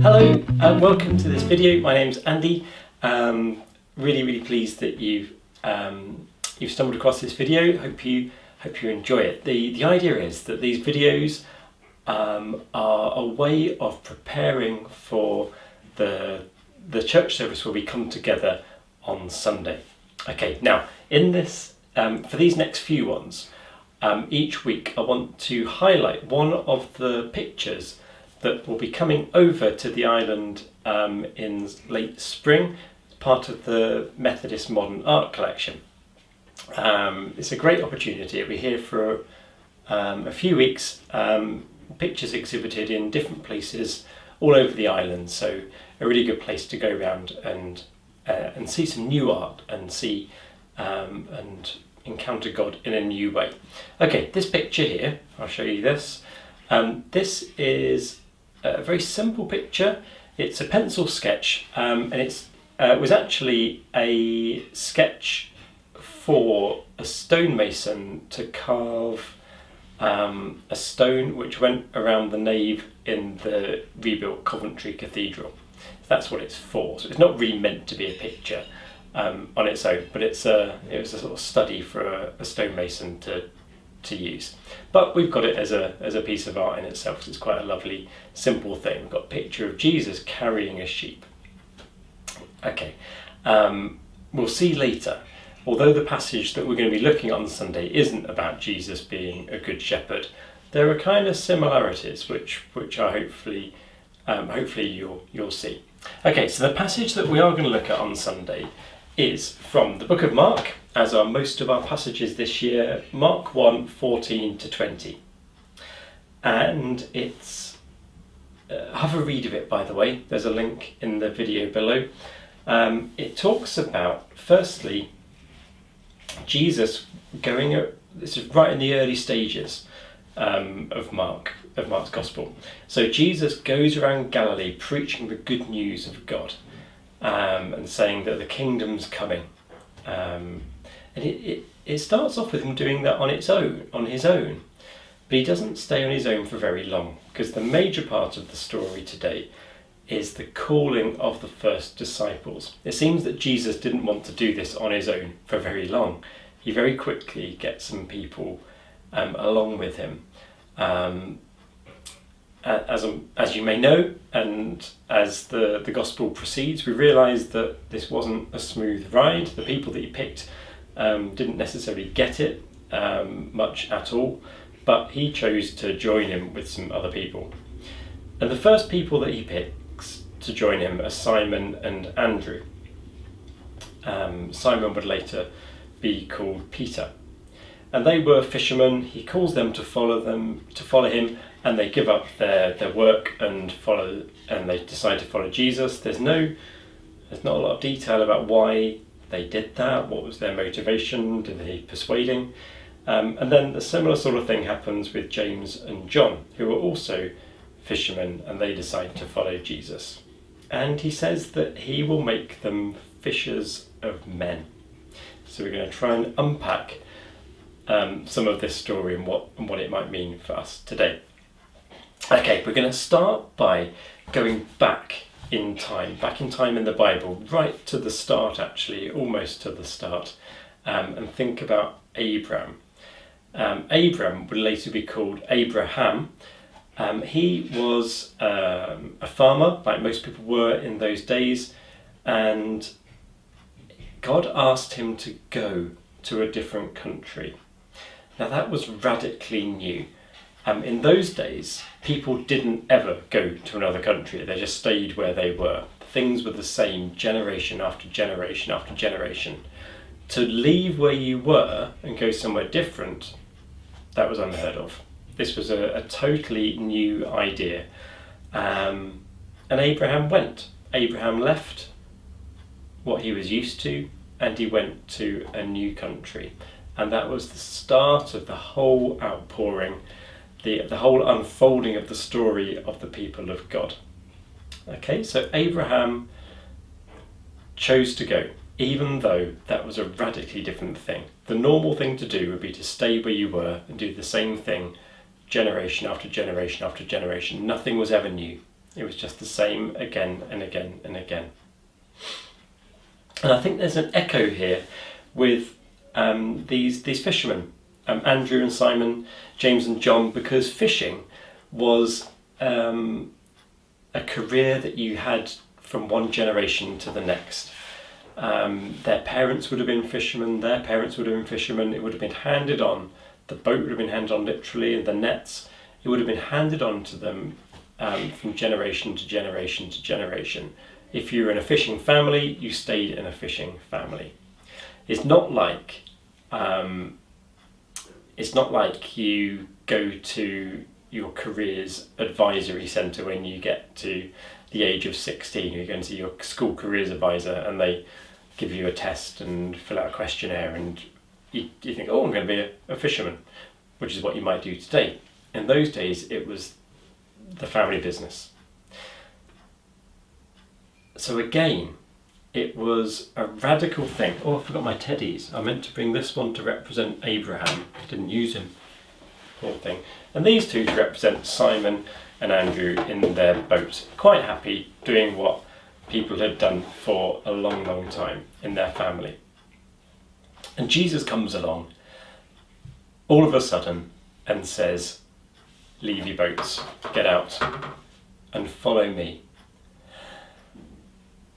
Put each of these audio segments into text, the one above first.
Hello and welcome to this video. My name's Andy. Really pleased that you've stumbled across this video. Hope you enjoy it. The idea is that these videos are a way of preparing for the church service where we come together on Sunday. Okay, now in this for these next few ones, each week I want to highlight one of the pictures that will be coming over to the island in late spring. It's part of the Methodist Modern Art Collection. It's a great opportunity. It'll be here for a few weeks. Pictures exhibited in different places all over the island, so a really good place to go around and see some new art and see and encounter God in a new way. Okay, this picture here, I'll show you this. This is a very simple picture. It's a pencil sketch, and it was actually a sketch for a stonemason to carve a stone which went around the nave in the rebuilt Coventry Cathedral. That's what it's for. So it's not really meant to be a picture on its own, but it was a sort of study for a stonemason to use. But we've got it as a piece of art in itself, because it's quite a lovely, simple thing. We've got a picture of Jesus carrying a sheep. Okay, we'll see later. Although the passage that we're going to be looking at on Sunday isn't about Jesus being a good shepherd, there are kind of similarities which are hopefully you'll see. Okay, so the passage that we are going to look at on Sunday is from the book of Mark, as are most of our passages this year, Mark 1, 14 to 20. And it's, have a read of it, by the way. There's a link in the video below. It talks about, firstly, Jesus going, this is right in the early stages of Mark's Gospel. So Jesus goes around Galilee preaching the good news of God and saying that the kingdom's coming. And it starts off with him doing that on his own. But he doesn't stay on his own for very long, because the major part of the story today is the calling of the first disciples. It seems that Jesus didn't want to do this on his own for very long. He very quickly gets some people along with him. As you may know, and as the gospel proceeds, we realise that this wasn't a smooth ride. The people that he picked didn't necessarily get it much at all, but he chose to join him with some other people. And the first people that he picks to join him are Simon and Andrew. Simon would later be called Peter. And they were fishermen. He calls them to follow him, and they give up their work and they decide to follow Jesus. There's not a lot of detail about why they did that. What was their motivation? Did they persuade him? And then a similar sort of thing happens with James and John, who are also fishermen, and they decide to follow Jesus. And he says that he will make them fishers of men. So we're going to try and unpack some of this story and what it might mean for us today. Okay, we're going to start by going back in time in the Bible, right to the start actually, almost to the start, and think about Abram. Abram would later be called Abraham. He was a farmer, like most people were in those days, and God asked him to go to a different country. Now that was radically new. In those days, people didn't ever go to another country. They just stayed where they were. Things were the same generation after generation after generation. To leave where you were and go somewhere different, that was unheard of. This was a totally new idea. And Abraham went. Abraham left what he was used to, and he went to a new country. And that was the start of the whole outpouring, the whole unfolding of the story of the people of God. Okay, so Abraham chose to go, even though that was a radically different thing. The normal thing to do would be to stay where you were and do the same thing generation after generation after generation. Nothing was ever new. It was just the same again and again and again. And I think there's an echo here with these fishermen, Andrew and Simon, James and John, because fishing was a career that you had from one generation to the next. Their parents would have been fishermen, their parents would have been fishermen. It would have been handed on. The boat would have been handed on literally, and the nets. It would have been handed on to them from generation to generation to generation. If you were in a fishing family, you stayed in a fishing family. It's not like you go to your careers advisory centre when you get to the age of 16. You go and see your school careers advisor and they give you a test and fill out a questionnaire, and you think, oh, I'm going to be a fisherman, which is what you might do today. In those days, it was the family business. So again, it was a radical thing. Oh, I forgot my teddies. I meant to bring this one to represent Abraham. I didn't use him. Poor thing. And these two to represent Simon and Andrew in their boat. Quite happy doing what people had done for a long, long time in their family. And Jesus comes along all of a sudden and says, leave your boats, get out and follow me.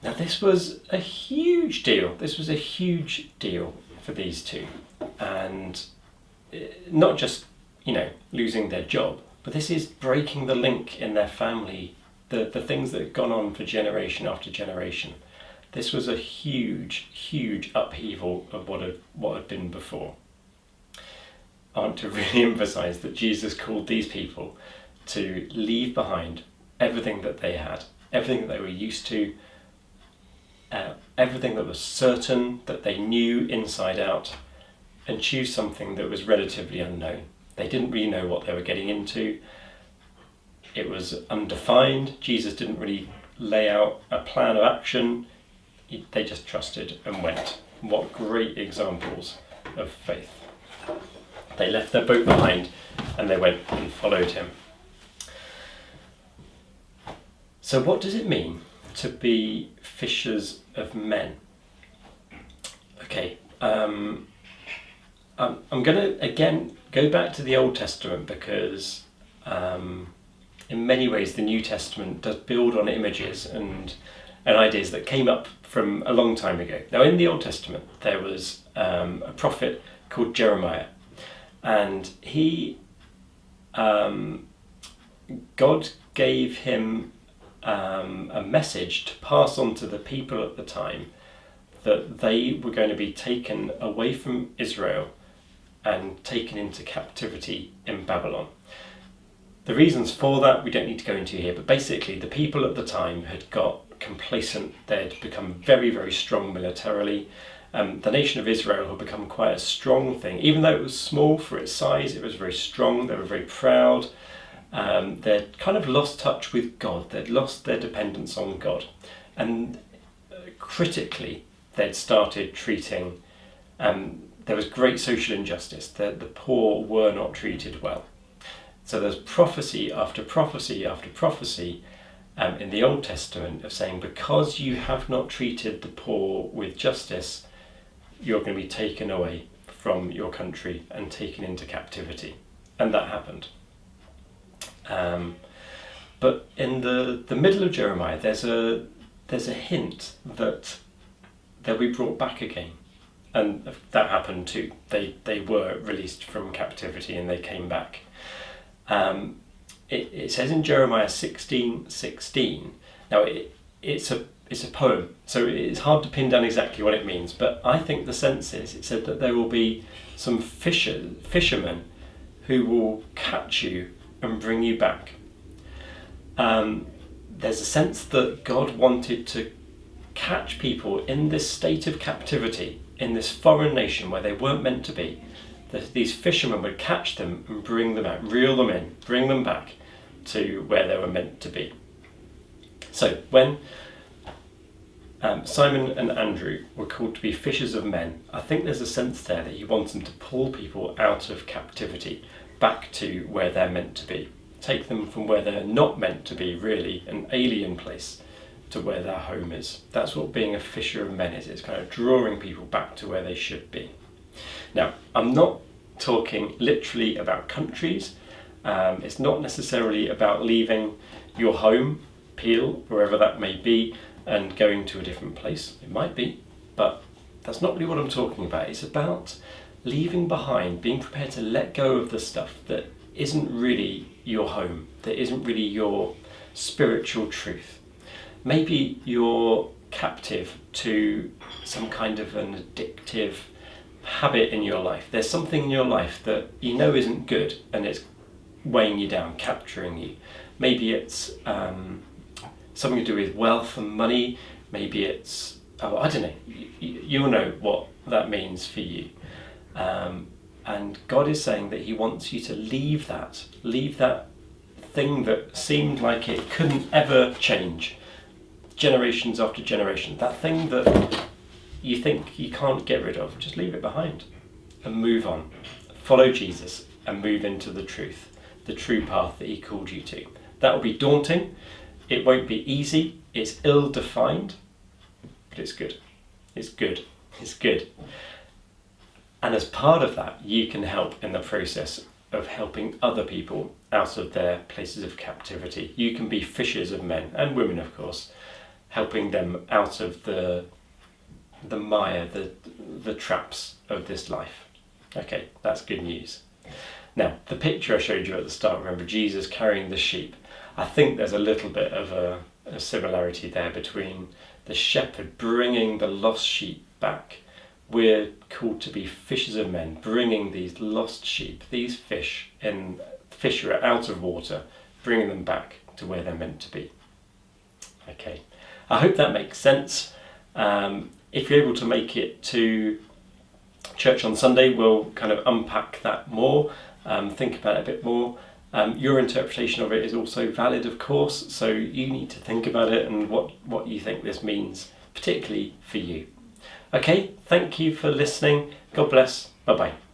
Now this was a huge deal. This was a huge deal for these two. And not just, losing their job, but this is breaking the link in their family, the things that had gone on for generation after generation. This was a huge, huge upheaval of what had been before. I want to really emphasise that Jesus called these people to leave behind everything that they had, everything that they were used to, everything that was certain, that they knew inside out, and choose something that was relatively unknown. They didn't really know what they were getting into. It was undefined. Jesus didn't really lay out a plan of action. They just trusted and went. What great examples of faith. They left their boat behind and they went and followed him. So what does it mean to be fishers of men? Okay, I'm going to again go back to the Old Testament because in many ways the New Testament does build on images and ideas that came up from a long time ago. Now in the Old Testament there was a prophet called Jeremiah, and God gave him a message to pass on to the people at the time that they were going to be taken away from Israel and taken into captivity in Babylon. The reasons for that we don't need to go into here, but basically the people at the time had got complacent. They'd become very, very strong militarily. The nation of Israel had become quite a strong thing. Even though it was small for its size, it was very strong. They were very proud. They'd kind of lost touch with God. They'd lost their dependence on God. And critically, they'd started treating, there was great social injustice. The poor were not treated well. So there's prophecy after prophecy after prophecy in the Old Testament of saying, because you have not treated the poor with justice, you're going to be taken away from your country and taken into captivity. And that happened. But in the middle of Jeremiah, there's a hint that they'll be brought back again. And that happened too. They were released from captivity and they came back. It says in Jeremiah 16:16. Now it's a poem, so it's hard to pin down exactly what it means. But I think the sense is it said that there will be some fishermen who will catch you and bring you back. There's a sense that God wanted to catch people in this state of captivity, in this foreign nation where they weren't meant to be. That these fishermen would catch them and bring them out, reel them in, bring them back to where they were meant to be. So when Simon and Andrew were called to be fishers of men, I think there's a sense there that he wants them to pull people out of captivity, back to where they're meant to be. Take them from where they're not meant to be, really, an alien place, to where their home is. That's what being a fisher of men is. It's kind of drawing people back to where they should be. Now, I'm not talking literally about countries. It's not necessarily about leaving your home, Peel, wherever that may be, and going to a different place. It might be, but that's not really what I'm talking about. It's about leaving behind, being prepared to let go of the stuff that isn't really your home, that isn't really your spiritual truth. Maybe you're captive to some kind of an addictive habit in your life. There's something in your life that you know isn't good and it's weighing you down, capturing you. Maybe it's something to do with wealth and money. Maybe it's, I don't know, you'll know what that means for you. And God is saying that he wants you to leave that thing that seemed like it couldn't ever change, generations after generation, that thing that you think you can't get rid of. Just leave it behind and move on. Follow Jesus and move into the truth, the true path that he called you to. That will be daunting. It won't be easy. It's ill-defined, but it's good. It's good. It's good. And as part of that, you can help in the process of helping other people out of their places of captivity. You can be fishers of men and women, of course, helping them out of the mire, the traps of this life. Okay, that's good news. Now, the picture I showed you at the start, remember Jesus carrying the sheep. I think there's a little bit of a similarity there between the shepherd bringing the lost sheep back. We're called to be fishers of men, bringing these lost sheep, these fish are out of water, bringing them back to where they're meant to be. Okay, I hope that makes sense. If you're able to make it to church on Sunday, we'll kind of unpack that more, think about it a bit more. Your interpretation of it is also valid, of course, so you need to think about it and what you think this means, particularly for you. Okay, thank you for listening. God bless. Bye-bye.